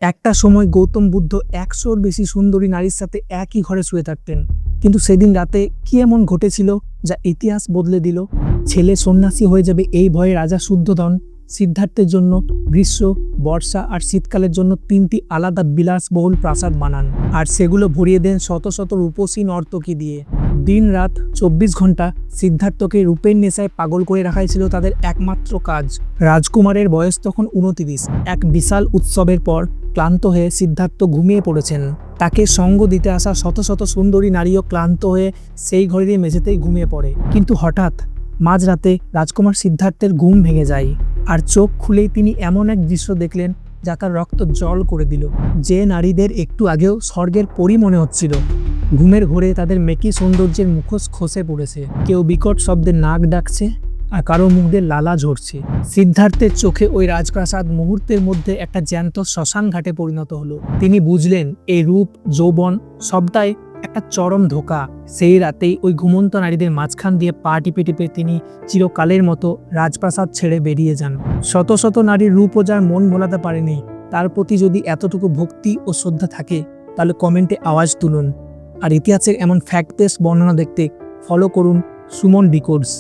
একটা সময় গৌতম বুদ্ধ ১০০-র বেশি সুন্দরী নারীর সাথে একই ঘরে শুয়ে থাকতেন, কিন্তু সেদিন রাতে কি এমন ঘটেছিল যা ইতিহাস বদলে দিল? ছেলে সন্ন্যাসী হয়ে যাবে এই ভয়ে রাজা শুদ্ধোধন সিদ্ধার্থের জন্য গ্রীষ্ম, বর্ষা আর শীতকালের জন্য ৩টি আলাদা বিলাসবহুল প্রাসাদ বানান, আর সেগুলো ভরিয়ে দেন শত শত রূপসী নর্তকী দিয়ে। দিন রাত ২৪ ঘন্টা সিদ্ধার্থকে রূপের নেশায় পাগল করে রাখাই ছিল তাদের একমাত্র কাজ। রাজকুমারের বয়স তখন ২৯। এক বিশাল উৎসবের পর ক্লান্ত হয়ে সিদ্ধার্থ ঘুমিয়ে পড়েছেন। তাকে সঙ্গ দিতে আসা শত শত সুন্দরী নারীও ক্লান্ত হয়ে সেই ঘরেরই মেঝেতেই ঘুমিয়ে পড়ে। কিন্তু হঠাৎ মাঝরাতে রাজকুমার সিদ্ধার্থের ঘুম ভেঙে যায়, আর চোখ খুলেই তিনি এমন এক দৃশ্য দেখলেন যা তার রক্ত জল করে দিল। যে নারীদের একটু আগেও স্বর্গের পরী মনে হচ্ছিল, ঘুমের ঘোরে তাদের মেকি সৌন্দর্যের মুখোশ খসে পড়েছে। কেউ বিকট শব্দে নাক ডাকছে, আর কারো মুখ দিয়ে লালা ঝরছে। সিদ্ধার্থের চোখে ওই রাজপ্রাসাদ মুহূর্তের মধ্যে একটা জ্যান্ত শ্মশান ঘাটে পরিণত হলো। তিনি বুঝলেন এই রূপ, যৌবন সবটাই একটা চরম ধোঁকা। সেই রাতেই ওই ঘুমন্ত নারীদের মাঝখান দিয়ে পা টিপে টিপে তিনি চিরকালের মতো রাজপ্রাসাদ ছেড়ে বেরিয়ে যান। শত শত নারীর রূপও যার মন ভোলাতে পারেনি, তার প্রতি যদি এতটুকু ভক্তি ও শ্রদ্ধা থাকে তাহলে কমেন্টে আওয়াজ তুলুন। আর ইতিহাসের এমন ফ্যাক্ট বেস বর্ণনা দেখতে ফলো করুন সুমন ডিকোডস।